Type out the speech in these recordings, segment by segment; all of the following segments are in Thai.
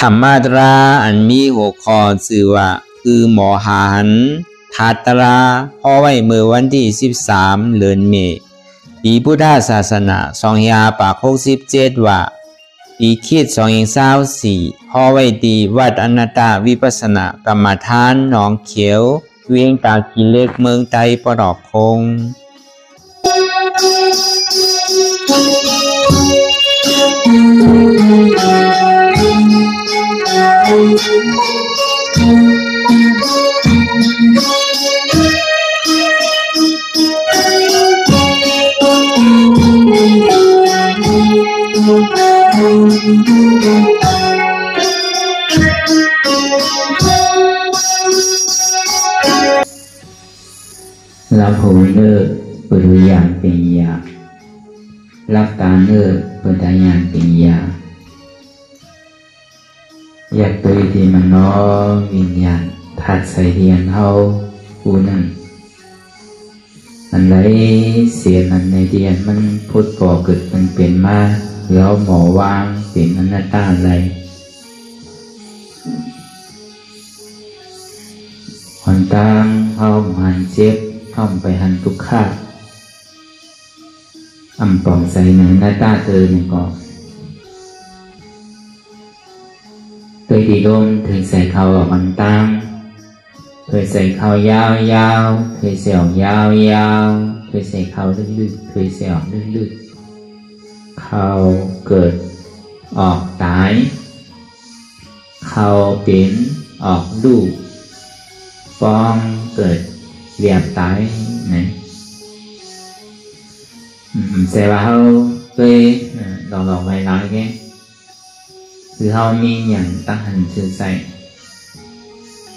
รรมาตราอันมีหัวข้อชื่อว่าคือหมอหันทาตราพอไว้เมื่อวันที่13เดือนเมษปีพุทธศาสนา2567ว่าปีคริสต์2024พอไว้ที่วัดอนัตตวิปัสสนากรรมฐานหนองเขียวเวียงตากีเล็กเมืองไทยปลอกคงเราโหเลิกปุถุอย่างเป็นยารักการเลิกปุถุอย่างเป็นยาอยากตัวที่มันน้อวิญญาณถัดใส่เทียนเฮาผู้นั้นอันไรเสียนันในเทียนมันพุทธก่อเกิดมันเป็นมาแล้วหมอวางเป็นอนัตตาอะไรหอนตางเฮาหันเจ็บท่อมไปหันทุกข้าอ่ำปองใส่หนังหน้าตาเธอหนึ่งก่อนเคยดีลมเคยใส่เขาออกมันตามเคยใส่เขายาวๆเคยใส่ออกยาวๆเคยใส่เขาลึกๆเคยใส่ออกลึกๆเขาเกิดออกตายเขาเป็นออกลูกฟองเกิดเรียบตายnày sẽ vào tôi đọc bài nói cái từ hao mi nhàn tăng hành sư dạy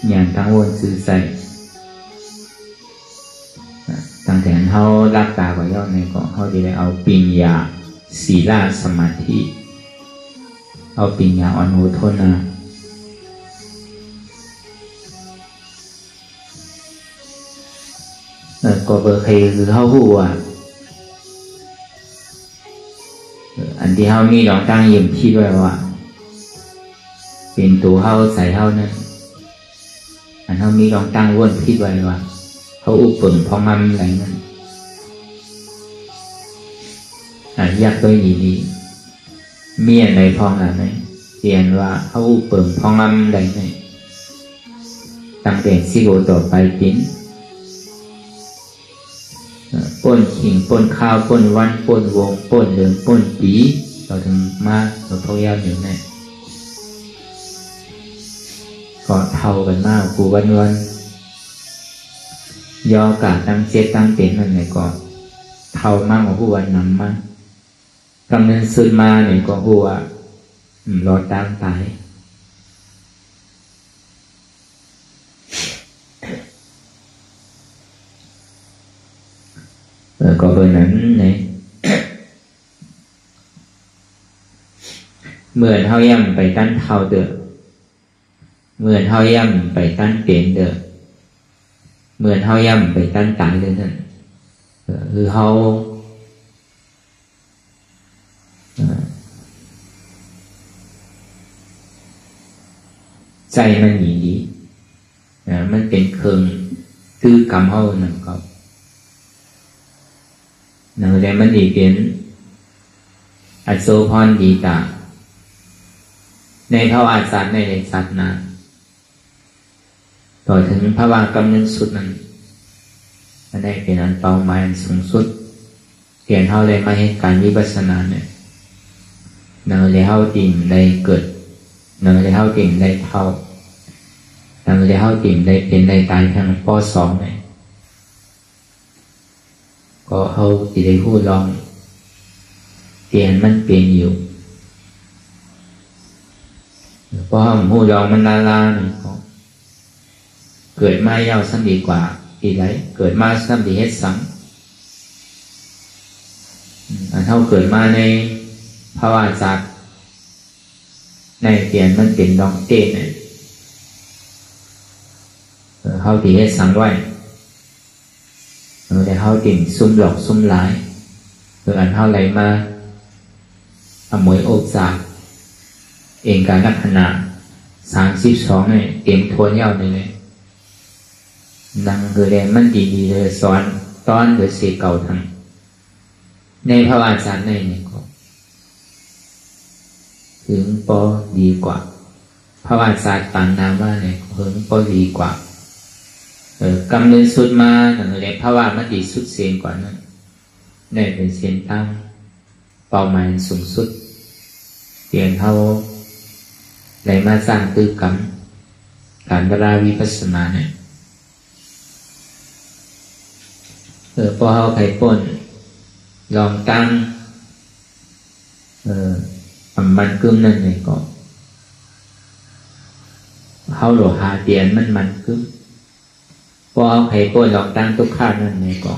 nhàn tăng nguồn sư dạy tăng thể hành hao lạc tà của nhau này có hao thì lại ao bình nhà xí la samadhi ao bình nhà on hồ thôn à có bờ khayคือเฮาฮู้ว่าอันที่เฮามีลองตั้งยิ้มคิดไว้ว่าเป็นตัวเฮาใส่เฮานั้นอันเฮามีลองตั้งวนคิดไว้ว่าเฮาอุปึงพองมันอะไรนั้นอันอยากตัวนี้ดีมีอันใดพองอันไหนเรียนว่าเฮาอุปึงพองมันอะไรนั้นตั้งแต่สิโกต่อไปเป็นป้นขิงป้นข้าวป้นวันป้นวงป้นเดือนป้นปีเราถึงมาเราพยายามอยู่เนี่ยก็เท่ากันมากกูวันยอกาตั้งเจ็ดตั้งเป็นนั่นไหนก็เท่ามากกว่าผู้วันนำมากกำเนิดสุดมาเนี่ยก็หัวรอตั้งตายcó bữa nắng này mượn hao yam phải tan thao được mượn hao yam phải tan tiền được mượn hao yam phải tan tải được nên hư haoใจมันหนีดีมันเป็นเครื่องตื้อกำเฮานั่นก็นั่นแหละมันดีเป็นอัศโสพรดีตาในเท่าอาสัตว์ในสัตว์นั้นต่อถึงภาวะกำเนิดสุดนั้นมันได้เป็นอันเป้าหมายสูงสุดเปลี่ยนเท่าเลยมาให้การวิปัสสนาเนี่ยนั่นเลยเท่าติ่งได้เกิดนั่นเลยเท่าติ่งได้เท่านั่นเลยเท่าติ่งได้เป็นได้ตายทั้งป.สองเนี่ยก็เขาที่ได้พูดลองเปลี่ยนมันเปลี่ยนอยู่เพราะเขาพูดลองมันลาๆนี่ก็เกิดมาเยาวซ้ำดีกว่าที่ไรเกิดมาซ้ำดีเฮ็ดซ้ำอันเท่าเกิดมาในภาวะจักในเปลี่ยนมันเป็นดองเต้เนี่ยเขาที่เฮ็ดซ้ำไว้để hao tìm xung lọc xung lái rồi anh hao lấy mà mỗi ốp giả เองการลักษณะ 32เนี่ยเตรียมทวนยาวเลยดังคือแดงมันดีๆเลยสอนตอนโดยเสียเก่าทั้งในพระวาจาในเนี่ยก็ถึงปอดีกว่าพระวาจาต่างนามว่าเนี่ยถึงปอดีกว่ากำเนิดสุดมาหนังเลยพระว่ามันดีสุดเสียงกว่านั้นได้เป็นเสียงตั้งเป้าหมายสูงสุดเปลี่ยนเขาไหลมาสร้างตื้อกรรมการดราวิปัสสนาเนี่ยพอเขาไข่ป่นลองตั้งมันกึ้มนั่นเลยก็เขาหลหาเตียนมันกึ้มพอเอาไข่ป่นลองตั้งทุกข้านั่นเลยก็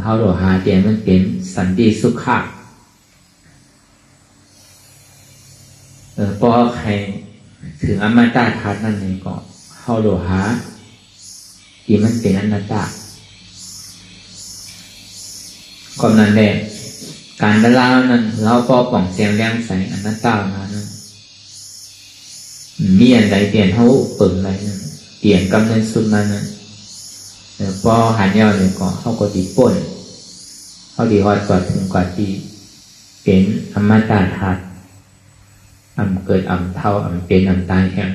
เขาหลหาเตียนมันเป็นสันติสุขะพอเอาไข่ถึงอมตะธาตุนั่นเลยก็เขาหลหาที่มันเป็นอนัตตาก็นั่นแหละการดล่านั้นเราก็ป่องเสียงแรงใส่อนัตตามานั้นมีอันใดเปลี่ยนเขาเปิดอะไรนั้นเปลี่ยนกำเนิดสุดมานั้นพอหันยาวเลยก็เขาก็ดีป่นเขาดีฮอดกว่าถึงกว่าที่เป็นอมตะธาตุเกิดเท่าเป็นตายแห้ง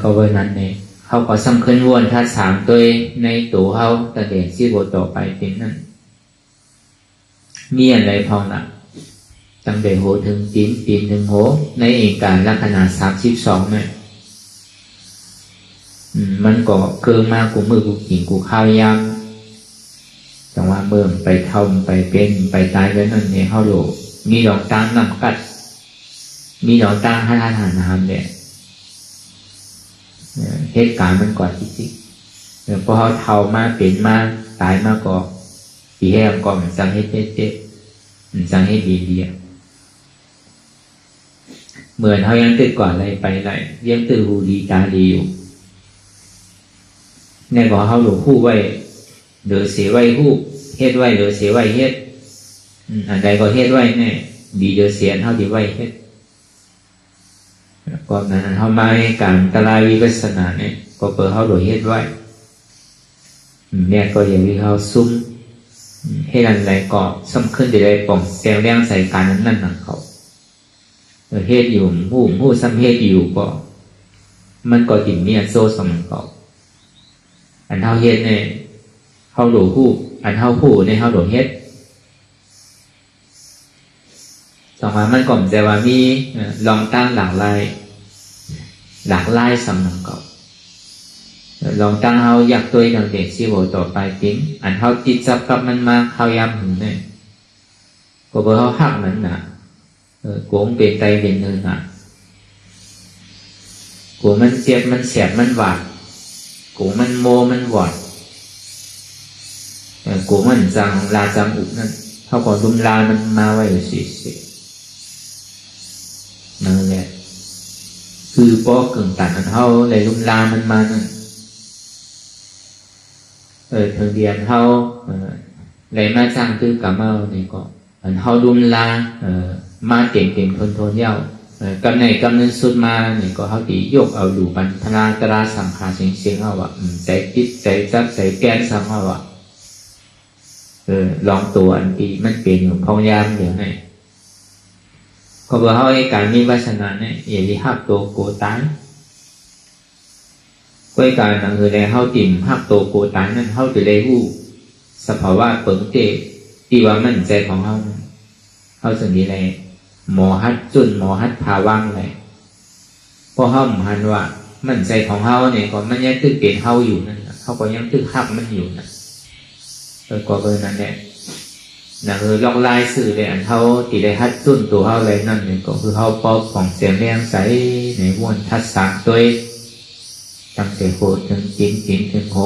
ก็เวนั้นเนี่ยเขาก็สำคัญวนถ้าสามตัวในตัวเขาแต่เด่นที่บทต่อไปเป็นนั้นมีอะไรพองละตั้งแต่โหถึงปีนถึงโหในเอกการลักษณะ32เนี่ยมันก็เกินมากกูมือกูกินกูข้าวยำจังว่าเมื่อไปเท่าไปเป็นไปตายแล้วนั่นเนี่ยเขาโหลมีดอกตั้งนำกัดมีดอกตั้งให้ทานน้ำเนี่ยเหตุการณ์มันก่อนจริงๆพอเขาเท่ามาเป็นมาตายมาก็ปีแห้งก็มันสั่งให้เจ๊ๆสั่งให้ดีๆเหมือนเขายังตื่นก่อนอะไรไปไหนยังตื่นหูดีตาดีอยู่เนี่ยก็เขาหลงหู้ไว้เดือเสียไว้หู้เฮ็ดไว้เดือเสียไว้เฮ็ดอันใดก็เฮ็ดไว้เนี่ยดีเดือเสียเขาดีไว้เฮ็ดก่อนนั้นเขามาให้การตรายวิปัสสนาเนี่ยก็เปิดเขาโดยเฮ็ดไว้เนี่ยก็อย่างที่เขาซุ้มให้อันใดก็สำคัญจะได้ป่องแซวแรงใส่การนั้นของเขาเฮ็ดอยู่ผู้ซ้ำเฮ็ดอยู่ก็มันก็ติดเนี่ยโซ่สมองเขาอันเท่าเฮ็ดเนี่ยเขาโดผู้อันเท่าผู้ในเขาโดเฮ็ดต่อมามันก่อนแต่ว่ามีลองตั้งหลากหลายสำนักเก่าลองตั้งเขาอยากตัวอย่างเด็กสิโวต่อไปติ้งอันเขาติดจับกับมันมาเขาย้ำหนึ่งเนี่ยก็เพราะเขาหักมันน่ะกูมันเป็นไตเป็นเนินน่ะกูมันเจ็บมันแสบมันหวาดกูมันโมมันหวาดกูมันจังลาจังอุบนั่นเขาก็ดุมลามันมาไว้สินั่นแหละคือป้อกึ่งตัดอันเขาเลยลุมลามันมานั่นthường điềnเขาเลยมาสร้างตื้อกะเมาเนี่ยก็อันเขาลุมลามาเก่งทนเย้ากำในกำเนิดสุดมาเนี่ยก็เขาตียกเอาดูปันธนาตราสังขารเสียงเอาวะใจคิดใจจับใจแก้นสังเอาวะลองตัวอันที่มันเป็นอยู่พยายามเดี๋ยวไหนก็บอกเขาไอ้การมีวาสนาเนี่ยอย่าที่หักตัวโกตายก็ไอ้การนั่นคือในเขาติ่มหักตัวโกตายนั่นเขาจะได้รู้สภาวะเปิงเตที่ว่ามันใจของเขาสิ่งนี้เลยหมอฮัดจุนหมอฮัดพาว่างเลยเพราะเขาหันว่ามันใจของเขาเนี่ยก็มันยังตึกเปลี่ยนเขาอยู่นั่นเขาก็ยังตึกหักมันอยู่นะก็เบอร์นั้นแหละนั่นคือลองไล่สื่อเลยอันเขาตีได้ฮัดจุนตัวเขาเลยนั่นเนี่ยก็คือเขาปอบของเสียงแรงใสในวนทัดสามตัวตั้งแต่โหถึงจินถึงโห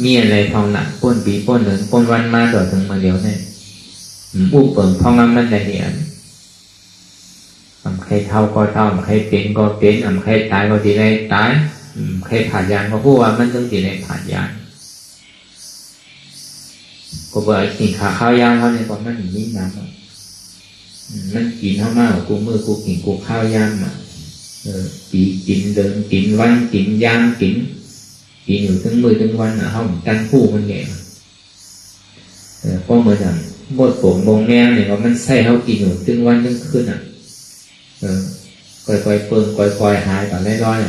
มีอะไรทองหนักป้นปีป้นเหลืองป้นวันมาต่อถึงมาเดียวเนี่ยอุปเปิงพองมันได้เห็นใครเท่าก็เท่าใครเป็นก็เป็นใครตายก็ตีได้ตายใครผ่านยานก็พูดว่ามันต้องตีได้ผ่านยานก็บอกกินข้าวยางเขาเนี่ยก็มันหนีน้ำ มันกินเข้ามากูมือกูกินกูข้าวยำปีกินเดินกินวันกินย่างกินอยู่ทั้งมือทั้งวันเขาตั้งคู่มันแก่ก็เหมือนอย่างบดผมบงแมงเนี่ยมันใส่เขากินอยู่ทั้งวันทั้งคืนค่อยๆเปิงค่อยๆหายต่อได้ร้อย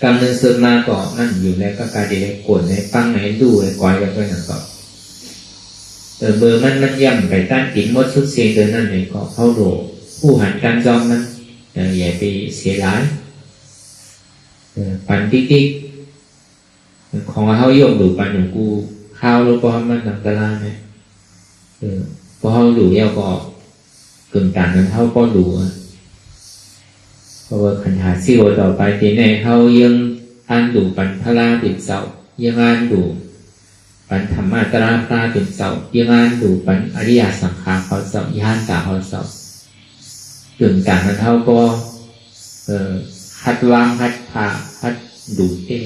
กำเนิดเสริมมาก็นั่นอยู่แล้วก็การได้กดในปั้งในดูในก้อยกันไปนั่นก็เบอร์มันย่ำไปตั้งกินมดชุดเสียงเดินนั่นเลยก็เข้าโดผู้หันการจอมนั้นอย่าไปเสียร้ายปันติ๊กของเขาโยกดูปันของกูข้าวแล้วก็มันหนังตะลาเนี่ยพอเขาดูแล้วก็กึ่งต่างกันเท่าก็ดูเพราะว่าขันหาซิวต่อไปทีไหนเขายังอ่านดูปันพระติดเสายังอ่านดูปันธรรมะตราพระติดเสายังอ่านดูปันอริยสังขารเขาเสาย่านตาเขาเสากึ่งต่างกันเท่าก็หัดวางหัดผ่าหัดดูเต้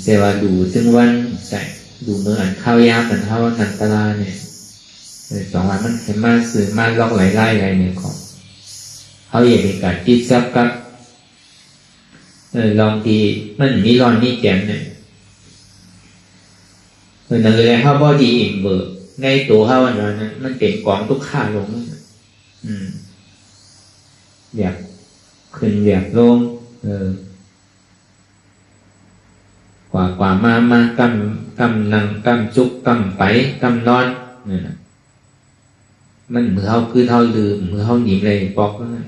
แต่ว่าดูถึงวันใส่ดูเมื่ออ่านข้าวยามเหมือนเท่านันตลาเนี่ยสองวันมันเห็นมาสื่อมาล็อกไหลไล่อะไรเนี่ยของเขาอยากมีการจิตซับกับลองดีมันมีรอนมีแจ่มเนี่ยนั่นเลยเขาบอดีอิ่มเบิกในตัวเขาวันนั้นมันเป็นกองทุกข้าลงอยากขึ้นอยากลงกว่ามากำนั่งกำจุกกำไปกำนอนเนี่ยนะมันมือเขาคือเขาลืมมือเขาหนีเลยปอกนั่น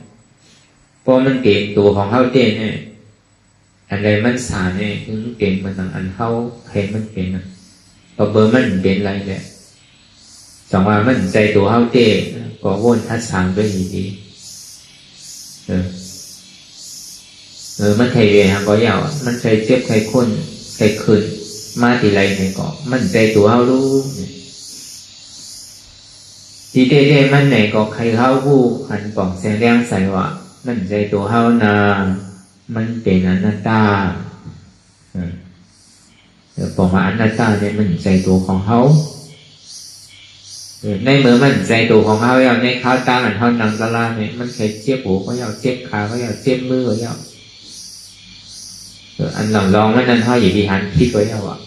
พอมันเก่งตัวของเขาเต้นเนี่ยอะไรมันสาเนี่ยคือเก่งมันต่างอันเขาใครมันเป็นนะพอเบอร์มันเป็นอะไรเนี่ยสองว่ามันใจตัวเขาเต้ก็วนทัดสางด้วยดีมันใครเวียนก็ยาวมันใครเจ็บใครค้นใครคืนมาทีไรเนี่ยก็มันใจตัวเขารู้ที่เต้มันไหนก็ใครเขาผู้หันป่องแสงแรงใส่ว่ามันใจตัวเขานามันเป็นอนัตตาบอกว่าอนัตตาเนี่ยมันใจตัวของเขาในเมื่อมันใจตัวของเขาแล้วในข้าวตาอันเขานังตะลาเนี่ยมันเคยเจ็บหัวเขาอยากเจ็บขาเขาอยากเจ็บมือเขาอยากอันหลังลองมันนั่นเขาอยู่ที่หันคิดไว้แล้วอ่ะ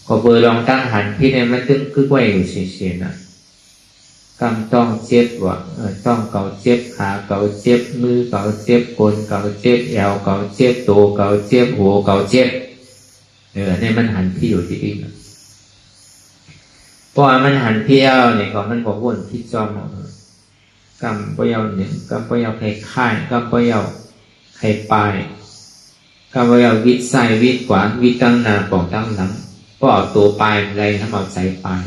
ก็เบอร์ลองตั้งหันพี่เนี่ยมันตึงคือไว้อยู่เฉยๆนะกำต้องเจ็บว่ะต้องเกาเจ็บขาเกาเจ็บมือเกาเจ็บก้นเกาเจ็บเอวเกาเจ็บตัวเกาเจ็บหัวเกาเจ็บเนี่ยมันหันพี่อยู่ที่อีกเพราะมันหันพี่เอาเนี่ยก็มันก็วนที่จอมกำปยาวหนึ่งกำปยาวไข่ข่ายกำปยาวไข่ปลายกำปยาววิดใส่วิดขวาวิดตั้งหน้าปองตั้งหลังก็เอาตัวปลายอะไรทำเอาใส่ปลาย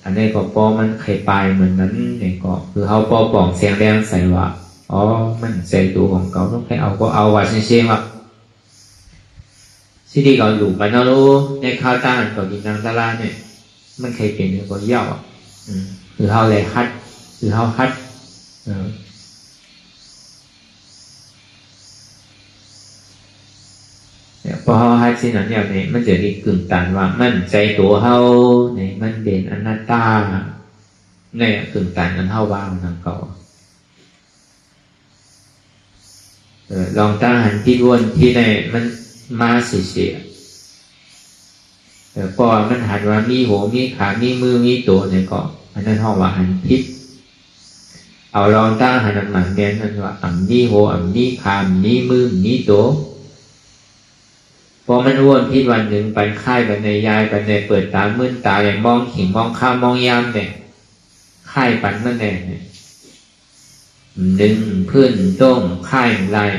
อันนี้ก็ปอมันไข่ปลายเหมือนนั้นเนี่ยก็คือเขาปอป่องเสียงแรงใส่ว่าอ๋อมันใส่ตัวของเขาต้องให้เอาก็เอาว่าเชี่ยว่าที่ดีเราอยู่ไปนะรู้ในข้าวต้านกับดินนังตะลาเนี่ยมันเคยเป็นเนี่ยก็ย่อคือเขาเลยฮัดคือเขาฮัดเนี่ยพอเขาฮัดสิ่งนั้นเนี่ยมันจะมีกึ่งตันว่ามันใจตัวเขาเนี่ยมันเด่นอนัตตาเนี่ยกึ่งตันนั้นเขาว่างทางเก่าลองตั้งหันที่วนที่ในมันมาเสียพอมันหันว่ามีหัวมีขามีมือมีตัวเนี่ยก็อันนั้นห้องว่าหันพิษเอาลองตั้งหันหมันแดนนั่นว่ามีหัวมีขามีมือมีตัวพอมันวนพิษวันหนึ่งไปค่ายไปในยายไปในเปิดตามื่นตาอย่างมองหิ่งมองข้ามมองยามเนี่ยค่ายปันนั่นแหละเนี่ยดึงพื้นต้มค่ายลาย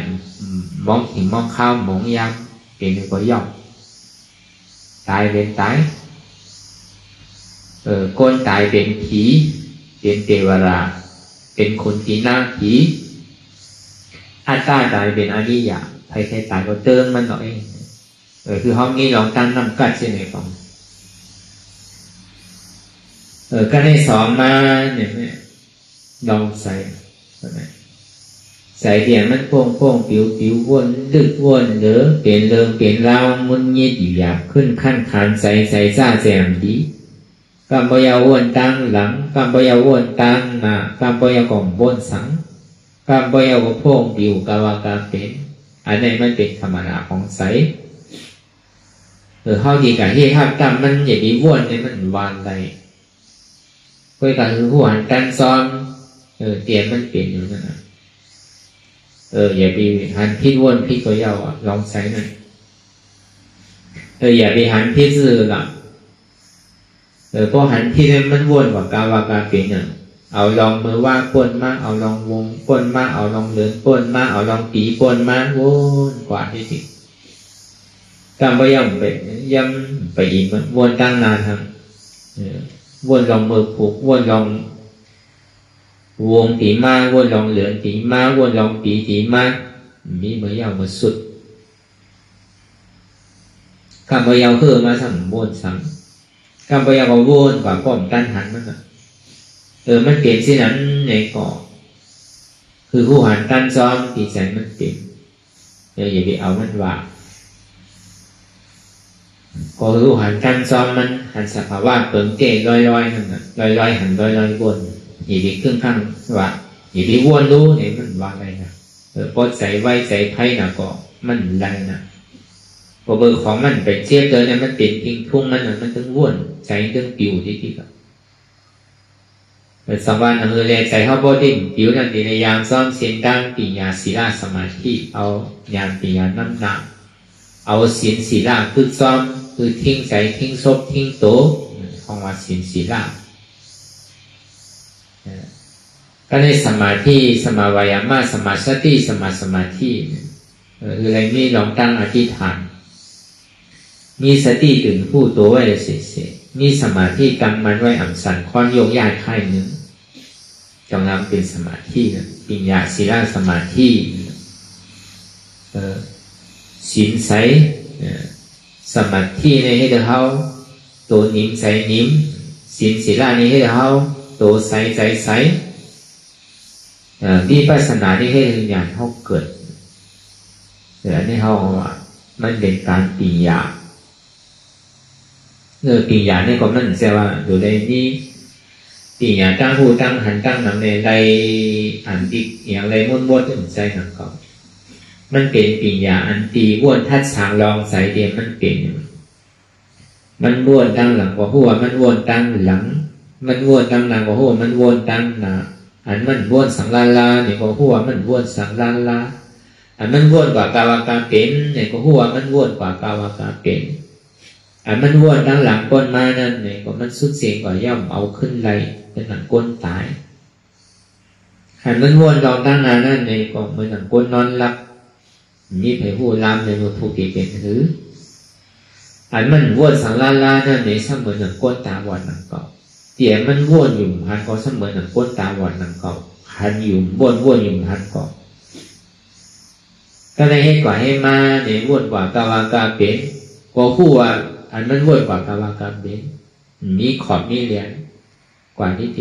มองหิ่งมองข้ามมองยามเป็นก็ย่อมตายเป็นตายก้นตายเป็นผีเป็นเทวราเป็นคนที่หน้าผีอัตตาตายเป็นอริยะใครตายก็เติมมันหน่อยคือห้องนี้ลองตั้งน้ำกัดเช่นไรของก็ได้สอนมาเนี่ยลองใส่ ใจเดียมันโป่งโป่งปิวปิววนดึกวนเด้อเปลี่ยนเรื่องเปลี่ยนราวมุนยิดอยู่อยากขึ้นขั้นขานใจใจจ้าแจมดีกำปยาวนตั้งหลังกำปยาวนตั้งหน้ากำปยากล่องวนสังกำปยากโป่งปิวกาวากาเป็นอันนี้มันเป็นธรรมดาของใสเฮาดีกับเฮฮับกำมันอย่าดีวนเนี่ยมันวานใดก็การคือผู้หันกันซ้อนเตียนมันเปลี่ยนอยู่นั่นนะอย่าไปหันพิษวนพิษก็ยาวลองใช้หน่อยอย่าไปหันพิษซื่อละเพราะหันพิษมันวนกว่ากาวากาเป็นเนี่ยเอาลองมือว่าป่นมาเอาลองวงป่นมาเอาลองเหลืองป่นมาเอาลองปีป่นมาวนกว่าที่สิการพยายามไปย้ำไปอีกมันวนตั้งนานครับวนลองมือผูกวนลองวงตีมาวนลองเหลืองตีมาวนลองปีตีมามีเมื่อยาวมาสุดการพยายามคือมาสั่งวนสั่งการพยายามวนกว่าป้อมตันหันมันมันเปลี่ยนสินั้นในก่อคือผู้หันตันซ้อมตีใจมันเปลี่ยนอย่าไปเอามันว่าก็รู้หันกันซ้อมมันหันสภาวะเปิ่งเก๋ลอยๆนั่นน่ะลอยๆหันลอยๆวนอย่าไปครึ่งข้างว่าอย่าไปวนรู้เนี่ยมันว่าอะไรนะปดใส่ไว้ใส่ไพ่น่ะก็มันไรนะพอเบอร์ของมันไปเทียบเลยเนี่ยมันเปลี่ยนทิ้งทุ่งมันมันถึงวนใจถึงปิวที่กับสองวันเลยใจเขาบดิ้งปิวนั่นในยามซ้อมเสียงดังปิญญาศีลสมาธิเอายามปิญญาน้ำหนักเอาศีลศีลคือซ้อมคือทิ้งใจทิ้งศพทิ้งโตของว่าศีลศีลก็ในสมาธิสมาวายามะสมาสติสมาธิคืออะไรมีลองตั้งอธิษฐานมีสติตื่นผู้ตัวไว้เสร็จมีสมาธิกำมันไว้อ่ำสันค้อนโยกย้ายค่ายนึงจงนำเป็นสมาธิปัญญาศีลสมาธิศีลใสสมาธิในให้เขาตัวนิ่มใสนิ่มศีลศีลในให้เขาตัวใสใจใสวิปัสสนาที่ให้ญาณเขาเกิดอันนี้เขามันเป็นการปัญญาปัญญาเนี่ยก็มันแปลว่าอยู่ในนี้ปัญญาตั้งหูตั้งหันตั้งนำในใดอันติอย่างไรม้วนๆถึงใจหนังเขามันเป็นปัญญาอันตีบ้วนทัดฉางลองสายเดียมันเป็นมันบ้วนตั้งหลังกว่าหัวมันบ้วนตั้งหลังมันบ้วนตั้งหลังกว่าหัวมันบ้วนตั้งหน้าอันมันบ้วนสังลาลาเนี่ยก็หัวมันบ้วนสังลาลาอันมันบ้วนกว่ากาวากาเป็นเนี่ยก็หัวมันบ้วนกว่ากาวากาเป็นอันมันบ้วนตั้งหลังก้นมานั่นเนี่ยก็มันสุดเสียงกว่าย่อมเอาขึ้นไรเป็นหลังก้นตายอันมันบ้วนลองตั้งนานนั่นเนี่ยก็เหมือนหลังก้นนอนหลับมีไผหูลามในโนทูเกเป็นหรืออันมันบ้วนสังลาลานั่นเนี่ยเสมือนหลังก้นตาบอดหนังเก่าเตี่ยมันบ้วนอยู่หันก็เสมือนหลังก้นตาบอดหนังเก่าหันอยู่บ้วนอยู่หันก็ก็ได้ให้กว่าให้มาเนี่ยบ้วนกว่ากาวากาเป็นก็คู่ว่าอันมันบ้วนกว่ากาวากาเป็นมีขอบมีเหรียญกว่านิด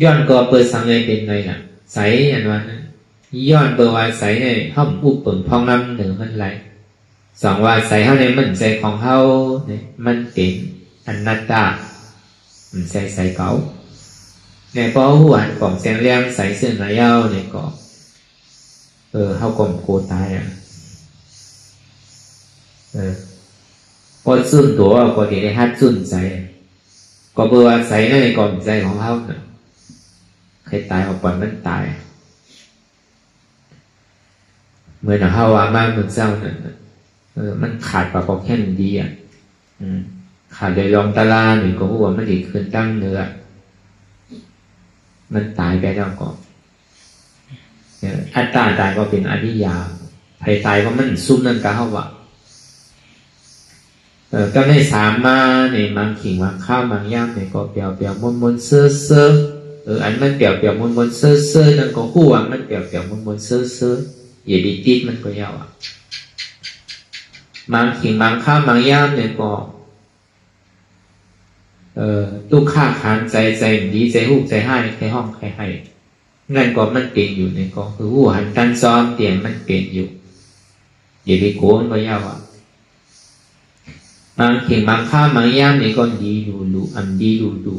ย้อนก็เปิดสังเลยเป็นไงน่ะใสอันวันนั้นย้อนเปิดว่าใสในห้องอุปเปิงพองน้ำหนึ่งมันไหลสองว่าใสเขาในมันใจของเขาเนี่ยมันเป็นอนัตตามันใสเก่าในพอหัวหันกล่องแสงเลี้ยงใสเสื้อหนายาวในกล่องเขากลมโคตายพอซุ่นตัวก็จะได้ฮัดซุ่นใจก็เปิดว่าใสในกล่องใจของเขาเนี่ยใครตายเอาปล่อยมันตายเหมือนเขาว่ามากเหมือนเจ้านั่นมันขาดปากก็แค่ดีขาดโดยลองตาลาหรือก็หัวมันดีขึ้นตั้งเนื้อมันตายไปแล้วก็อัตตาตายก็เป็นอนิยาใครตายก็มันซุ่มนั่นก็เขาว่าก็ไม่สามมาในมังขิงมังข้าวมังย่างในก็เปียวมนเซ่ออันมันเปียวมนเซ่อนั่นก็หัวมันเปียวมนเซ่ออย่าดีติดมันก็ยาวมังขิงมังข้าวมังย่างเนี่ยก็ตุกข้าขานใจดีใจหูใจให้ใครห้องใครให้ งั้นก็มันเป็นอยู่ในก็คือหูหันตันซ้อมเตียนมันเป็นอยู่อย่าไปโกนก็ยาวบางเข่งบางข้าบางย่ามในก็ดีดูอันดีดู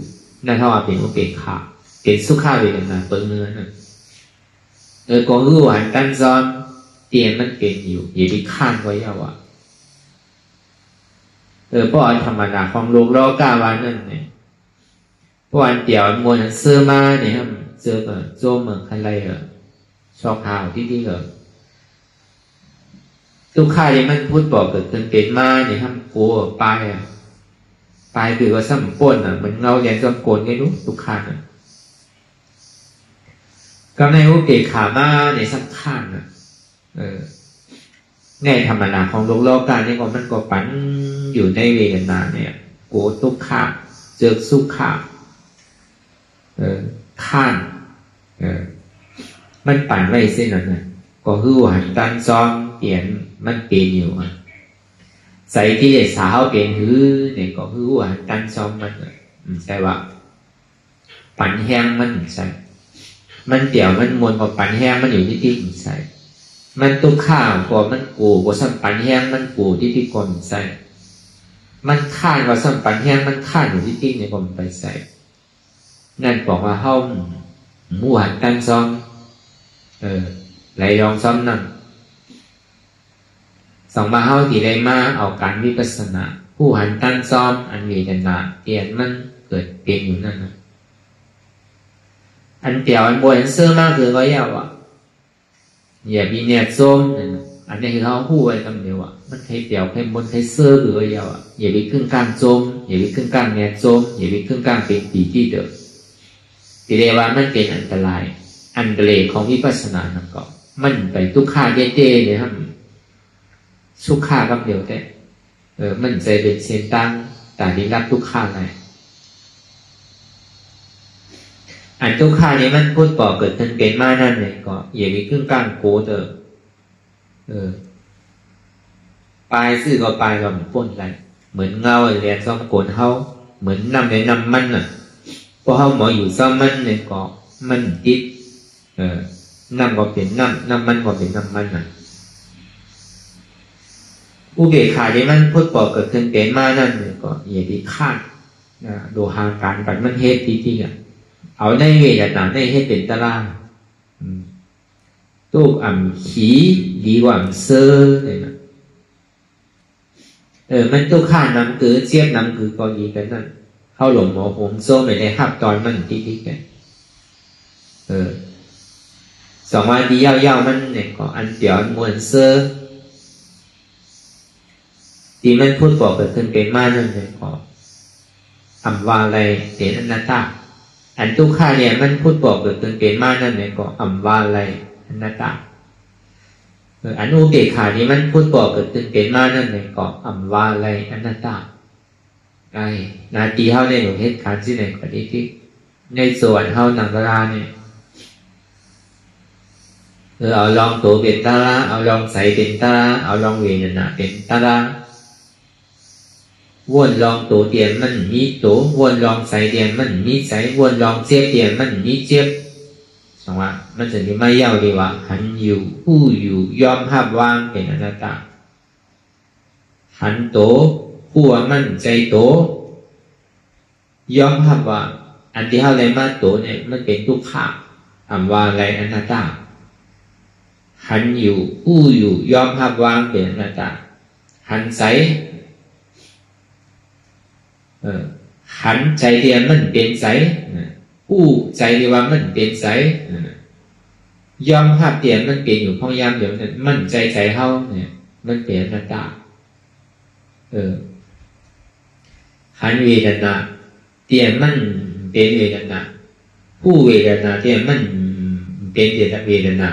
นั่นเท่ากับเป็นอุเบกขาเป็นสุขาเวทนาเปิดเนื้อน่ะก็หูหันตันซ้อมเตียนมันเป็นอยู่อย่าไปข้านก็ยาวเพราะธรรมดาของโลกเรากล้าว่านั่นเนี่ยเพราะอันเดียวมวลเสื้อมาเนี่ยครับเสื้อก็โจมเหมือนอะไรชอบข่าวที่ทุกข่ายมันพูดบอกเกิดเป็นมาเนี่ยครับโอ้ปลายคือว่าซ้ำป้นเหมือนเงาแดงซ้ำโกนไงรู้ทุกข่ายก็ในอุเบกขามาเนี่ยสำคัญในธรรมดาของโลกการนี่ก็มันก็ปั่นอยู่ในเวทนาเนี่ยโกทุกข่าเจอสุขข่าข้านมันปั่นไว้เส้นนั้นนะก็คือหันตันซ้อมเปลี่ยนมันเป็นอยู่ใส่ที่ได้สาวเปลี่ยนหื้อเนี่ยก็คือหันตันซ้อมมันใช่ว่าปั่นแห้งมันใส่มันเดี่ยวมันมวนกับปั่นแห้งมันอยู่ที่ใส่มันตุกข้าวก็มันกูก็สั่งปั่นแห้งมันกูที่ก่อนใส่มันข้านก็สั่งปั่นแห้งมันข้านอยู่ที่ในก่อนไปใส่นั่นบอกว่าเฮาหมู่หันตันซ้อมไหลลองซ้อมนั่นสองมาเฮาที่ได้มาเอาการวิปัสสนาผู้หันตันซ้อมอันเวทนาเปลี่ยนมันเกิดเปลี่ยนอยู่นั่นนะอันเดียวอันบนเสื้อมากคือก็ยาวอย่ามีเนี่ยส้มอันนี้คือเขาพูดไว้คำเดียวมันใครเดียวใครบนใครเสื้อคือก็ยาวอย่าไปขึ้นกลางส้มอย่าไปขึ้นกลางเนี่ยส้มอย่าไปขึ้นกลางเป็นปีที่เดิมที่เรียกว่ามันเป็นอันตรายอันเดรของวิปัสสนานั่นก็มันไปทุกข้าเย่ๆเนี่ยครับทุกข้ากับเดียวแต่มันใจเป็นเส้นตั้งแต่ที่รับทุกข้าไงอันทุกข้านี้มันพูดต่อเกิดขึ้นเป็นมานั่นเนี่ยก็อย่าไปขึ้นกลางโกเตอปลายซื่อก็ปลายก็เหมือนป้นอะไรเหมือนเงาเรียนซ้อมโกนเฮาเหมือนนำในนำมันน่ะพอเฮาหมออยู่ซ้อมมันเนี่ยก็มันติดน้ำก็เป็นน้ำมันก็เป็นน้ำมันน่ะอุเบกขาที่มันพูดต่อเกิดขึ้นเป็นมานั่นเนี่ยก็อย่าไปคาดโดหาการปัดมันเฮ็ดที่เอาในเวทนาในเฮ็ดเป็นตารางตู้ขีดีกว่าเซอร์เลยนะมันตู้ข้าน้ำคือเจี๊ยบน้ำคือก็ดีกันนั่นเข้าหลงหมอผมโซ่ไม่ได้หับตอนมันที่กันสองวันที่ยาวๆมันเนี่ยก็อันเดียวมวนเซอร์ที่มันพูดบอกเกิดขึ้นเป็นมานั่นเนี่ยก็วาอะไรเสียนันตาอันทุกข้าเนี่ยมันพูดบอกเกิดขึ้นเป็นมานั่นเนี่ยก็วาอะไรอนัตตาอันอุเบกขานี้มันพูดบอกเกิดขึ้นเป็นมานั่นเนี่ยก็วาอะไรอนัตตาไอ้นาทีเฮาในหนูเหตุการณ์ที่ไหนก็ดีที่ในส่วนเฮาหนังกราเนี่ยเอาลองตัวเป็นตาราเอาลองใส่เป็นตาราเอาลองเวทนาเป็นตาราวนลองตัวเตียนมันมีตัววนลองใส่เตียนมันมีใส่วนลองเจ็บเตียนมันมีเจ็บสองว่ามันจะไม่ยาวดีว่าหันอยู่ผู้อยู่ยอมภาพวางเป็นอนัตตาหันโตผู้มันใจโตยอมภาพว่าอันที่เฮาได้มาโตเนี่ยมันเป็นทุกข์ว่าอะไรอนัตตาหันอยู่ผู้อยู่ยอมภาพวางเป็นอนัตตาหันใสหันใจเดียมันเป็นใสผู้ใจที่ว่ามันเป็นใสยอมภาพเดียมันเป็นอยู่พยายามเดี๋ยวนั้นมันใจเฮาเนี่ยมันเป็นอนัตตาหันเวทนาเดียมันเป็นเวทนาผู้เวทนาเดียมันเป็นเวทนา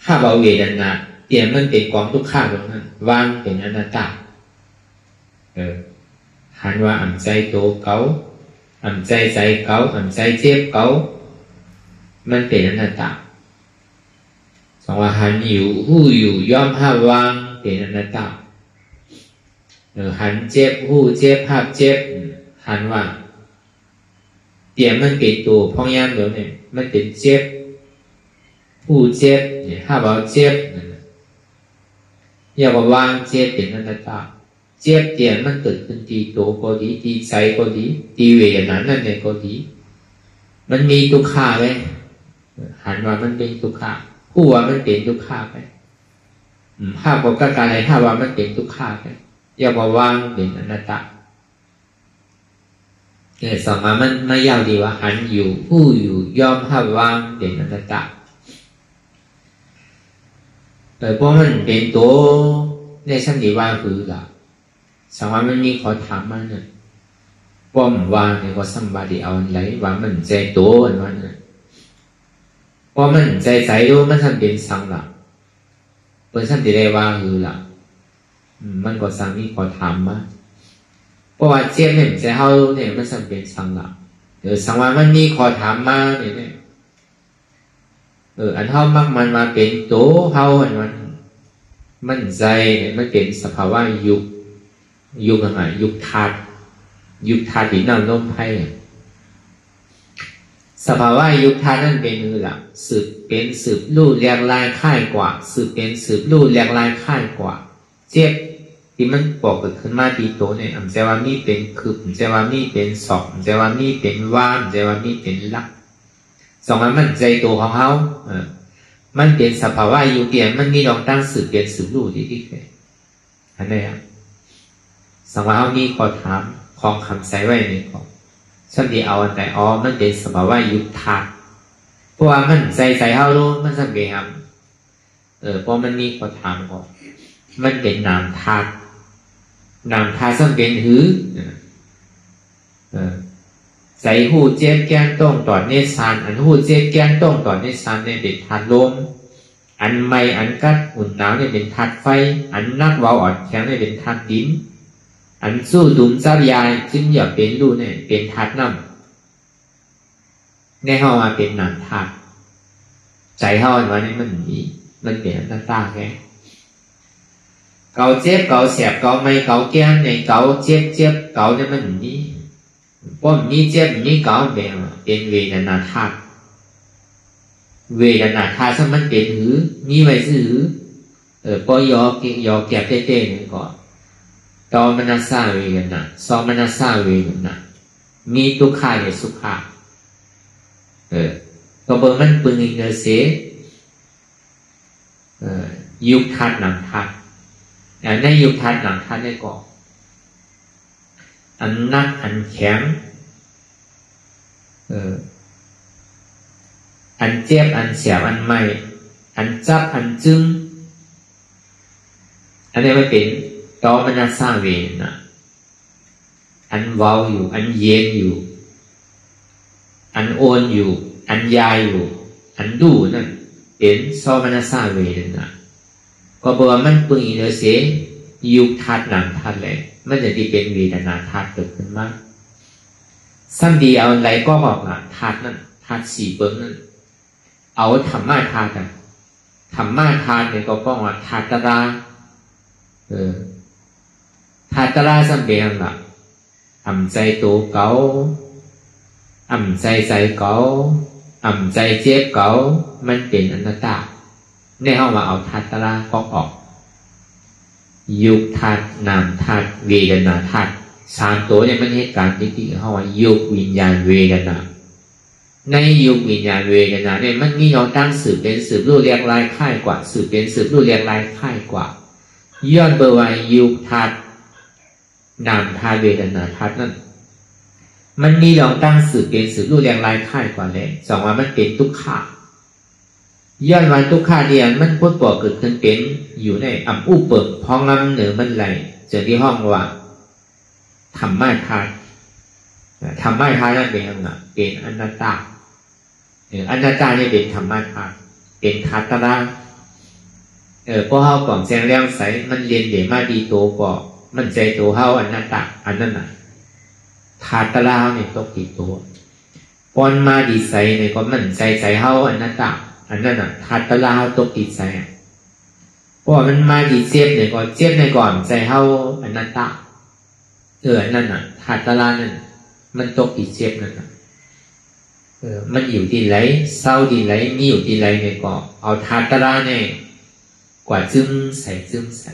ถ้าเอาเวทนาเดียมันเป็นกองทุกข้าตรงนั้นวางเป็นอนัตตาหันว่าใจโตเก่าใจเก่าใจเจ็บเก่ามันเป็นอนัตตาสองว่าหันอยู่ผู้อยู่ย่อมห้าวางเป็นอนัตตาหันเจ็บผู้เจ็บภาพเจ็บหันว่าเตียมันเป็นตัวพองยามเดี๋ยวนี้มันเป็นเจ็บ ผู้เจ็บเนี่ยถ้าบอกเจ็บอย่าบอกวางเจ็บเป็นอนัตตาเจ็บเตียนมันเกิดขึ้นที่ตัวก็ดีที่ใจก็ดีที่เวทนานั่นเองก็ดีมันมีทุกขาไหมหันว่ามันเป็นทุกขาผู้ว่ามันเป็นทุกขาไหมถ้าบอกการอะไรถ้าว่ามันเป็นทุกขาไหมอย่าบอกวางเป็นอนัตตาเนี่ยสมัยมันไม่ยาวดีว่าหันอยู่ผู้อยู่ยอมห้าวางเป็นอนัตตาแต่เพราะมันเป็นตัวในสันติว่าคือละสมัยมันมีขอถามมาเนี่ยป้อมวางเนี่ยก็สัมบาดีเอาไหนว่ามันใจตัวอันนั้นเนี่ยเพราะมันใจรู้มันทำเป็นสังละเป็นสันติได้ว่าคือละมันก็สังมีขอถามมาเพราะว่าเจ็บเนี่ยใจเฮาเนี่ยมันทำเป็นสังละสังว่ามันมีขอถามมาเนี่ยอันเฮามักมันมาเป็นตัวเฮาอันมันใจเนี่ยมันเป็นสภาวะยุคอะไรยุคธาตุดินน้ำลมไฟสภาวะยุคธาตุนั่นเป็นหลักสืบลู่เรียงลายค่ายกว่าสืบลู่เรียงลายค่ายกว่าเจ็บที่มันบอกเกิดขึ้นมาที่ตัวเนี่ยใจว่ามีเป็นคือใจว่ามีเป็นสองใจว่ามีเป็นว่านใจว่ามีเป็นลักสองมันใจตัวของเขามันเป็นสภาวะอยู่เปลี่ยนมันมีลองตั้งสืบลู่ที่เกิดอันนี้สองว่าเอามีขอถามของคำใส่ไว้ในของฉันดีเอาอันไหนมันเป็นสภาวะยุทธาเพราะว่ามันใส่เขารู้มันสังเกตครับเพราะมันมีขอถามก่อนมันเป็นนามธาตุสังเกตหือใส่หูเจ็บแก้นต้องต่อเนสานอันหูเจ็บแก้นต้องต่อเนสานเนี่ยเป็นธาตุลมอันไม่อันกัดอุ่นหนาวเนี่ยเป็นธาตุไฟอันนักเบาอ่อนแข็งเนี่ยเป็นธาตุดินอันสู้ดุมจับยายจึงอย่าเป็นรูเนี่ยเป็นธาตุน้ำในห้องมาเป็นนามธาตุใจห้องวันนี้มันเป็นอนัตตาไงเกาเจ็บเกาแสบเกาไม่เกาแก้นในเกาเจ็บเกาเนี่ยมันนี่เพราะมีเจ็บมีเกาเป็นเวทนาธาตุซึ่งมันเป็นหือมีไว้ซื้อพอยอแก็บเต้ๆนี่ก่อนตอมนัสสาเวทนาสอมนัสสาเวทนามีทุกขาในสุขาก็เบอร์มันปึงอีกเสียยุคทัดหนังทัดในยุคทัดหนังทัดได้ก่อนอันนักอันแข็งอันเจ็บอันเสียบอันไม่อันจับอันจึงอันนี้ไม่เป็นตอมนัสสาเวทนาอันเว้าอยู่อันเย็นอยู่อันโอนอยู่อันยายอยู่อันดูนั่นเป็นสอมนัสสาเวทนาก็บอกว่ามันปึงอีเสียยุคทัดหนังทัดเลยมันจะที่เป็นเวทนาทัดเกิดขึ้นมากสั้นดีเอาอะไรก็บอกว่าทัดนั่นทัดสี่เบิ้งนั่นเอาธรรมะทัดกันธรรมะทัดเนี่ยก็บอกว่าทัดตราทัดตราสัมเบียงล่ะใจตัวเก่าใจเก่าใจเจ็บเก่ามันเป็นอนัตตาในห้องว่าเอาทัดตราก็ออกยุคทัดนามทัดเวทนาทัดสามตัวเนี่ยมันเหตุการณ์ที่ห้องว่ายุควิญญาณเวทนาในยุควิญญาณเวทนาเนี่ยมันมีน้องตั้งสืบเป็นสืบรูปเรียกลายค่ายกว่าสืบเป็นสืบรูปเรียกลายค่ายกว่าย้อนเบอร์ว่ายุคทัดนามทัดเวทนาทัดนั่นมันมีน้องตั้งสืบเป็นสืบรูปเรียกลายค่ายกว่าเลยสองว่ามันเป็นทุกขาย้อนวันทุกขาเดียนมันพูดปอกเกิดขึ้นเป็นอยู่ในอุปเปิดพ้องลำเหนือมันไหลเจอที่ห้องว่าธรรมะทัดนั่นเป็นอะไรเป็นอนัตตาอนัตตาเนี่ยเป็นธรรมะทัดเป็นทัตตระพอเฮาก่อนแจงแรงใสมันเรียนเดี๋ยวมาดีโตก่อมันใจโตเฮาอนัตตาอันนั้นน่ะทัตตระเนี่ยตกติดตัวปอนมาดีใสเนี่ยก็มันใจเฮาอนัตตาอันนั้นน่ะทัตตระเฮาตกติดใสเพราะมันมาดีเจ็บเนี่ยก็เจ็บในก่อนใจเฮาอนัตตานั่นน่ะทัตตระนั่นมันตกติดเจ็บนั่นน่ะ มันอยู่ที่ไหนเศร้าที่ไหนมีอยู่ที่ไหนเนี่ยก็เอาธาตุตราเนี่ยกว่าจึ้มใส่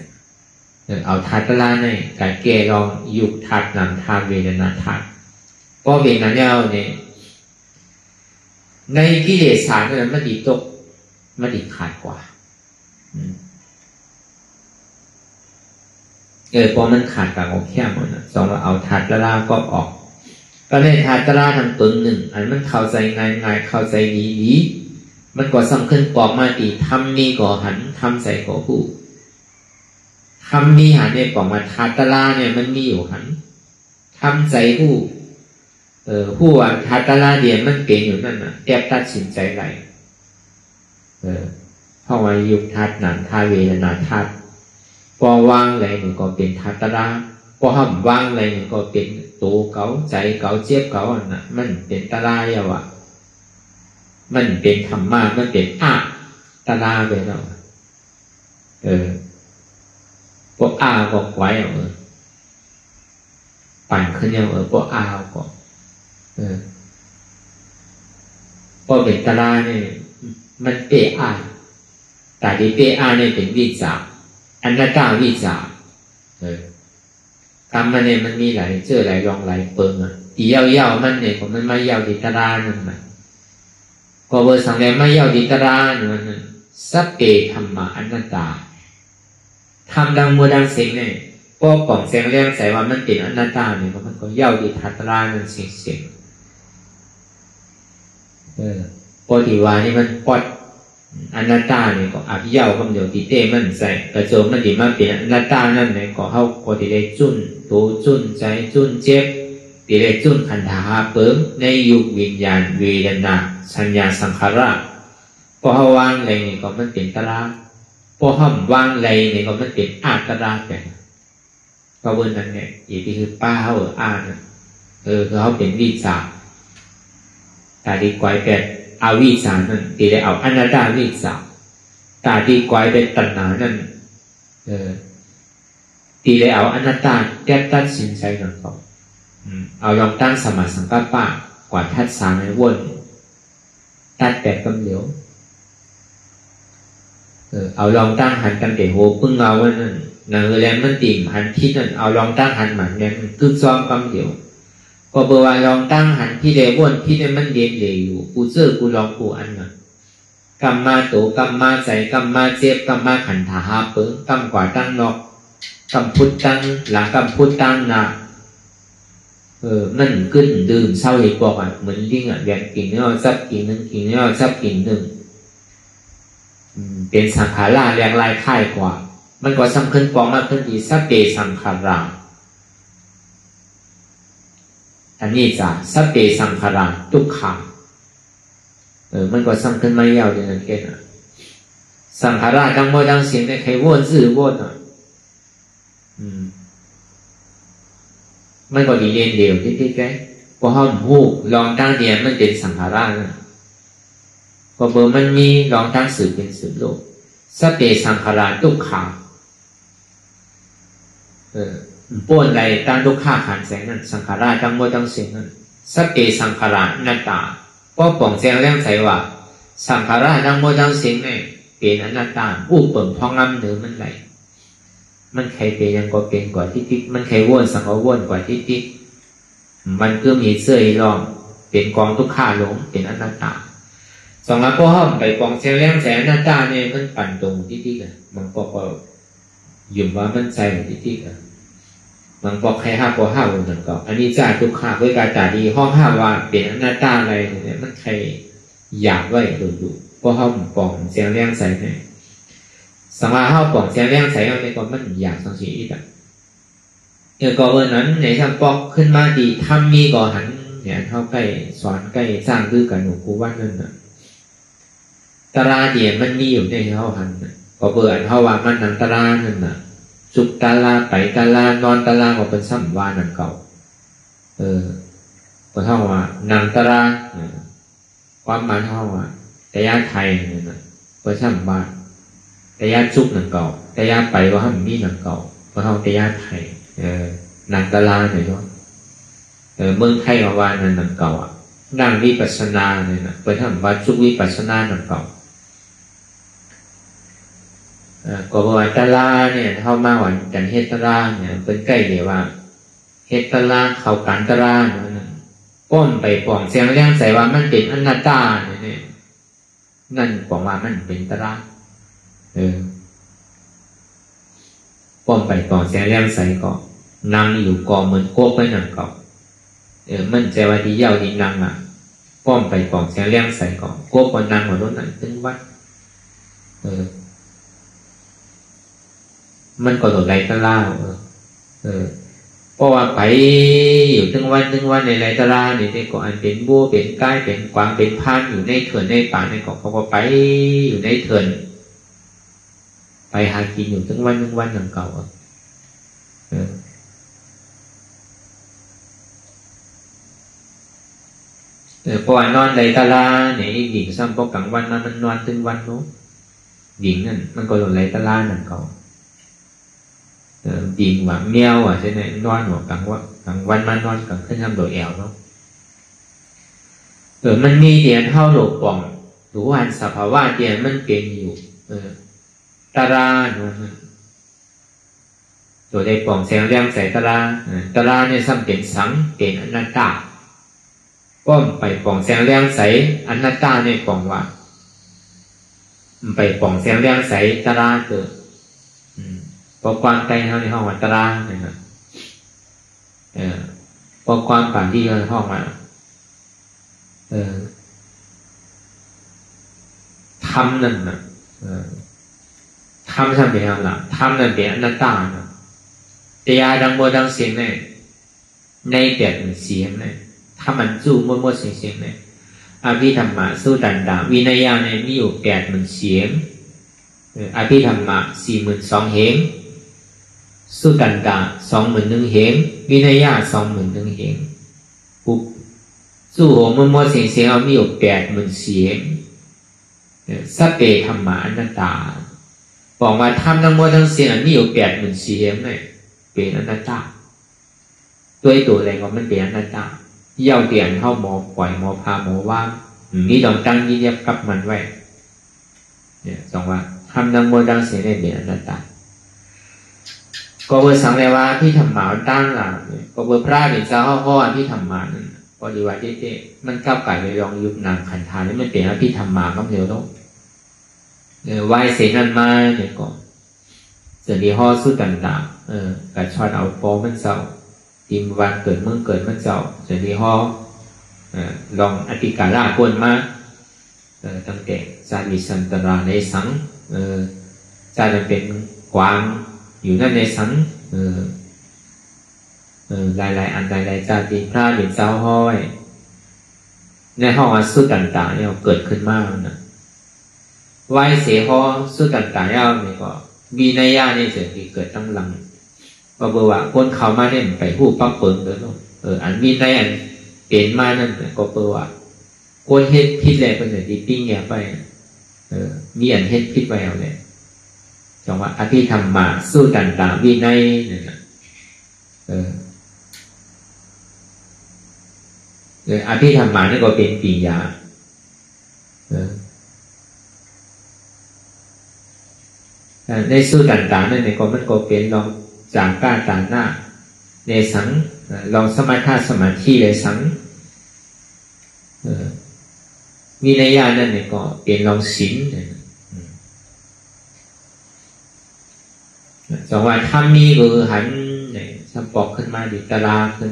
เอาธาตุตราเนี่ยการแก้ลองยุคธาตุนามธาตุเวทนาธาตุเพราะเวทนาเนี่ยในกิเลสสารนั้นมันดีตกมันดีขาดกว่าพอมันขาดกับออกแค่หมดนะสองเราเอาธาตุตราก็ออกก็ในธาตุตราทำตนหนึ่งอันมันเข้าใจง่ายเข้าใจดีมันก็สำคัญปอกมาตีทำมีก่อหันทำใส่ก่อผู้ทำมีหันเนี่ยปอกมาธาตุตราเนี่ยมันมีอยู่หันทำใจผู้ผู้ว่าธาตุตราเดียมันเป็นอยู่นั่นน่ะแอบตัดสินใจไรเพราะว่ายุคธาตุนามธาตุเวทนาธาตุพอวางอะไรมันก็เป็นธาตุตราพอห้ามวางอะไรมันก็เป็นตัวเก่าใจเก่าเจ็บเก่าอันน่ะมันเป็นตราเยาวะมันเป็นธรรมะมันเป็นตราไปแล้วพวกก็ไว้ปั่นขึ้นยังพวกก็พอเป็นตราเนี่ยมันเปะแต่ที่เปะเนี่ยเป็นวิจารอนัตตาวิจารกรรมมันเนี่ยมันมีหลายเจอหลายรองหลายเปิงที่เย้ามันเนี่ยผมมันไม่เย้าดิตรานั่นนะก็เบอร์สังเกตไม่เย้าดิตรานั่นสัพเพธัมมาอนัตตาทำดังมัวดังเสียงเนี่ยก็ปล่องเสียงเรียงใส่ว่ามันเป็นอนัตตาเนี่ยมันก็เย้าดิตรานั่นเสียงปฏิวานี่มันปดอนัตตาเนี่ยก็อาภิเย้าคำเดียวติเต้มันใส่กระโจมมันดีมาเป็นอนัตตานั่นเนี่ยก็เข้าก็ติได้จุนตัวจุนใจจุนเจ็บติได้จุนขันธาเปิมในยุควิญญาณเวทนาสัญญาสังขารพอเขาวางอะไรเนี่ยก็มันเป็นตราพอห้ามวางอะไรเนี่ยก็มันเป็นตราไปก็เว้นนั่นเนี่ยอีกที่คือป้าเขานะเขาเป็นวิจารแต่ดีกว่าแบบอาวิสานั่นตีได้เอาอนัตตาวิสาตาดีกว่าเป็นตัณหานั่นตีได้เอาอนัตตาแก้ตัดสินใจนั่นก็เอาลองตั้งสมาสังกัปปะกว่าทัดสามในวนตัดแบบกำเหลียวเอาลองตั้งหันกันเตะโหพึ่งเอาว่านั่นนางแรงมันติ่มหันทิศนั่นเอาลองตั้งหันหมันแรงกึ่งซ้อมกำเหลียวก็เบอร์ว่าลองตั้งหันที่เดว่นที่เนี่ยมันเย็นเลยอยู่กูเจอกูลองกูอันน่ะกำมาโตกำมาใจกำมาเจ็บกำมาขันธาเปิ้งกำกว่าตั้งนอกกำพุทตั้งหลังกำพุทตั้งนามันขึ้นดื่มเศร้าเลยบอกเหมือนลิงแหวนกินเนื้อซับกินหนึ่งกินเนื้อซับกินหนึ่งเป็นสังขาราแรงลายค่ายกว่ามันก็สำคัญปองมากขึ้นที่สัพเพสังขาราอันนี้จะสัพเพสังขาราทุกขังมันก็สำคัญไม่ยาวอย่างนั้นแค่นั้นสังขาราทั้งหมดทั้งสิ้นในใครวนซื่อวนมันก็ดีเรียนเดียวที่แกพอห้องหูลองตั้งเดียนมันเป็นสังขาราพอเบอร์มันมีลองตั้งสืบเป็นสืบโลกสัพเพสังขาราทุกขังป้วนใดตั้งทุกข้าขันแสงนั้นสังขาราทั้งหมดทั้งสิ้นนั้นสัพเพสังขารานัตตาก็ป่องแสงเรื่องใส่ว่าสังขาราทั้งหมดทั้งสิ้นเนี่ยเป็นอนัตตาอู้เปิ่มพองงำเหนือมันไหลมันใครเป็นยังก็เป็นกว่าที่ติ๊กมันใครว่นสังก็ว่นกว่าที่ติ๊กมันก็มีเสื้อรองเป็นกองทุกข้าหลงเป็นอนัตตาสองแล้วก็ห้องไปป่องแสงเรื่องแสงอนัตตาเนี่ยมันปั่นตรงที่ติ๊กมันก็ยืมว่ามันใจที่ติ๊กมันบอกใครห้าพอห้าวันนั้นก็อันนี้จ่าทุกข้าด้วยการจ่าดีห้องห้าว่าเป็นอนัตตาอะไรเนี่ยมันใครอยากไว้ดูเพราะห้องป่องเสียงเลี้ยงใส่เนี่ยสมาห้าป่องเสียงเลี้ยงใส่เอาในก็มันอยากสังเกตอีกก็วันนั้นในทางปอกขึ้นมาดีทำมีก่อหันเนี่ยเท่าใกล้สอนใกล้สร้างคือกันหนูกูว่านั่นน่ะตราเดียมันมีอยู่ในเท่าหันก็เบื่อเท่าว่ามันนันตรานั่นน่ะสุกตาลาไปตาลานอนตาลาก็เป็นซ้ำวานันเก่าก็เท่าว่านางตาราความหมายเท่าว่าแต่ยาไทยเนี่ยนะเป็นซ้ำวาแต่ยาสุกนันเก่าแต่ยาไปก็ห้ามมีนันเก่าก็เท่าแต่ยาไทยนางตาลาเนี่ยเนาะเมืองไทยก็ว่านันเก่า นั่งวิปัสสนาเนี่ยนะเปิดทำวัดชุกวิปัสสนาหนังเก่าก็บอกว่าตารางเนี่ยเข้ามาวันจันเฮตตารางเนี่ยเป็นใกล้เดี๋ยวว่าเฮตตารางเขาการตารางนั่นก้มไปปองเสียงเลี้ยงใส่ว่ามันเป็นอนัตตาเนี่ยนั่นบอกว่ามันเป็นตารางก้มไปปองเสียงเลี้ยงใส่ก็นั่งอยู่ก็เหมือนโคกไปหนังเก่ามันใจว่าที่เย้าที่นั่งอ่ะก้มไปปองเสียงเลี้ยงใส่ก็โคกก็นั่งหัวรถนั่นถึงวัดมันก็ตัวไรตะล่าเพราะว่าไปอยู่ถึงวันในไรตะล่านี่ก็อันเป็นบัวเป็นก้ายเป็นกวางเป็นพานอยู่ในเถื่อนในป่าในเขาก็ไปอยู่ในเถื่อนไปหากินอยู่ถึงวันอย่างเก่าเพราะว่านอนไรตะล่าเนี่ยหญิงซ้ำพอกลางวันมันนอนถึงวันโน้หญิงนั่นมันก็ตัวไรตะล่าอย่างเก่าđiền và mèo à thế này non hoặc càngวันมันนอนcàngขึ้นทำโดยแอวเนาะมันมีเดียนเท่าโลกป่องรู้วันสภาวะเดียนมันเป็นอยู่ตาราเนาะตัวได้ป่องแสงแรงใส่ตาราเนี่ยซ้ำเป็นสังเป็นอนัตตาป้อมไปป่องแสงแรงใสอนัตตาเนี่ยป่องว่าไปป่องแสงแรงใสตาราเกิดพอความใจเขาในห้องวัตราเนี่ยนะพอความป่านที่เขาในห้องมาทำนั่นนะทำทำเป็นอะไรทำนั่นเป็นอนัตตานะแต่ยาดังโมดังเสียงเนี่ยในแบบเสียงเนี่ยถ้ามันสู้มั่วเสียงเนี่ยอภิธรรมะสู้ดันดาวินัยเนี่ยมีอยู่80,000เสียงอภิธรรมะ42,000เหงสุตันตา21,000เหงวินัย21,000เหงปุ๊บสู้โหมั่วเสียงเอามีอยู่80,000เสียงสัพเพธรรมะอนัตตาบอกว่าทำทั้งหมดทั้งเสียงมีอยู่80,000เสียงเนี่ยเป็นอนัตตาตัวอะไรก็มันเป็นอนัตตาเย่าเตียนเข้าหมอปล่อยหมอพาหมอว่างนี่ต้องตั้งยินยับกับมันไว้เนี่ยสองว่าทำทั้งหมดทั้งเสียงได้เป็นอนัตตาก็เบอร์สังเลยว่าพี่ทำหมาตั้งหลังก็เบอร์พระเดี๋ยวจะห่อพี่ทำหมานั่นก็ดีว่าเจ๊มันก้าวไก่ไปลองยุบนางขันธานี่มันเป็นว่าพี่ทำหมาก็เร็วต้องไหวเสียนันมาเนี่ยก่อนเสด็จห่อสุดต่างๆกัดช็อตเอาโฟมันเศร้าทีมวันเกิดเมื่อเกิดมันเศร้าเสด็จห่อลองอธิการะกวนมาตั้งแต่จาริสันตราในสังจาจะเป็นกวางอยู่นั่นในสังหลายๆอันหลายๆจาติพระเห็นเจ้าห้อยในห้องสุดต่างๆเนี่ยเกิดขึ้นมากนะไหวเสียห้อสุดต่างๆเนี่ยก็มีนัยยะในเสียงที่เกิดตั้งหลังก็บอกว่าคนเขามาเนี่ยไปหู้ปั๊บเปิงเลยเนาะอันมีในอันเปลี่ยนมานั่นก็บอกว่าคนเฮ็ดพิษแหละเป็นสิ่งที่ปิ้งแย่ไปมีอันเฮ็ดพิษไว้เอาเลยจังว่าอภิธรรมะสู้ต่างๆวินัยเนี่ยนะอภิธรรมะนี่ก็เป็นปิญญาในสู้ต่างๆนั่นเนี่ยก็มันก็เป็นลองจางก้าต่างหน้าในสังลองสมาธิเลยสังวินัยนั่นเนี่ยก็เป็นลองศีลจังว่าถ้ามีเบอร์หันเนี่ยสัมปอกขึ้นมาดิตาราขึ้น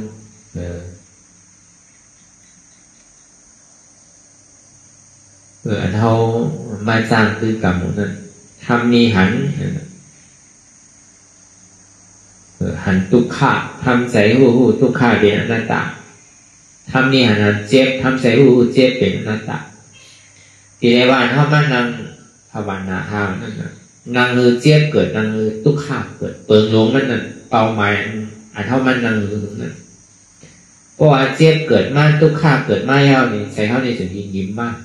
อันเท่ามาจ้างคือกรรมนั้นทำมีหันหันทุกข์ทำใส่หูทุกข์เป็นอนัตตาทำมีหันเจ็บทำใส่หูเจ็บเป็นอนัตตาที่ในวันเขามานั่งภาวนาทางนั่นนะนางเจ็บเกิดนางทุกข์เกิดเปิงลงมันนั่นเป้าหมายอันเท่ามันนางนั่นเพราะว่าเจ็บเกิดมากทุกข์เกิดมากเท่านี้ใส่เท่านี้จะยิ้มมาก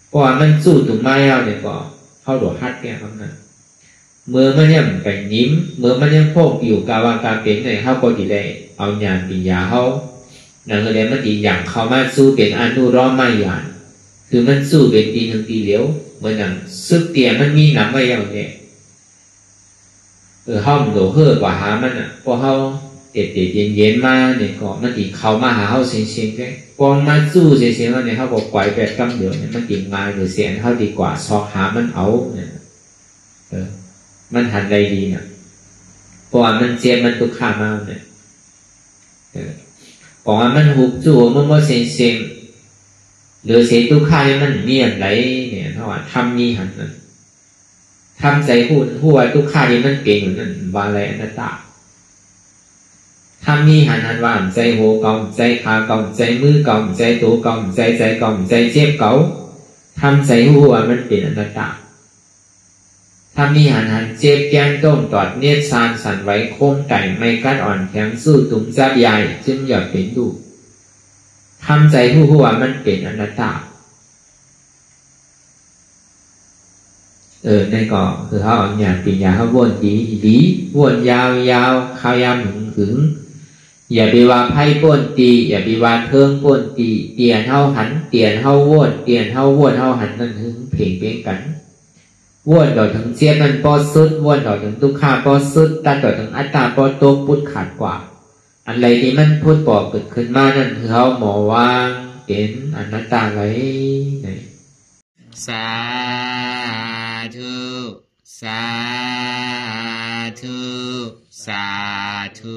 เพราะว่ามันสู้ถึงมากเท่านี้ก็เข้าดวฮัดแก่ครับนะเมื่อมันยังไปยิ้มเมื่อมันยังพกอยู่กาวาการเป็นในเข้าก็ดีได้เอาญาณปัญญาเขา นั่นก็เลยมันตีอย่างเขามาสู้เป็นอนุรอมาหยานคือมันสู้เป็นตีหนึ่งตีเหลียวเหมือนอย่างซึกเตียมันมีน้ำไว้อย่างเนี้ยห้องโดเฮ่อกว่าหามันพอเขาเด็ดเย็นมาเนี่ยก็มันตีเขามาหาเขาเสียงแค่พอมาสู้เสียงแล้วเนี่ยเขาบอกปล่อยแบบกำเดียวเนี่ยมันตีงานหรือเสียงเขาดีกว่าซอกหามันเอาเนี่ยมันหันได้ดีเนี่ยเพราะว่ามันเจ็บมันตุกขามากเนี่ยเพราะว่ามันหุบจู่มันเสียงหรือเสียงตุกขาเนี่ยมันเมียนไหลเนี่ยเพราะว่าทำมีหันนั้นทำใจพูดว่าตุกขาเนี่ยมันเก่งอยู่นั่นว่าอะไรอนัตตาทำมีหันว่าใจโหเก่าใจขาเก่าใจมือเก่าใจตัวเก่าใจเก่าใจเจ็บเก่าทำใจหัวมันเป็นอนัตตาถ้ามีหันเจ็บแก้มต้มตอดเนียดซานสั่นไหวโค้งไก่ไม่กัดอ่อนแข็งสู้ตุ้มจับใหญ่จึงอย่าเป็นดูทำใจผู้หัวมันเป็นอนัตตานั่นก็คือเขาเอาอย่างปีญญาเขาวนดีวนยาวข้าวยามหึงอย่าไปว่าไพ่ป้นตีอย่าไปว่าเทิงป้นตีเตียนเฮาหันเตียนเฮาวนเตียนเฮาวนเฮาหันนั่นหึงเพ่งเพ่งกันวนต่อถึงเสียมันปอสุดวนต่อถึงทุกขาปอสุดตัดต่อถึงอัตตาปอโตพุทธขาดกว่าอะไรที่มันพูดบอกเกิดขึ้นมานั่นคือเขาหมอว่างเป็นอนัตตาไรสาธุสาธุสาธุ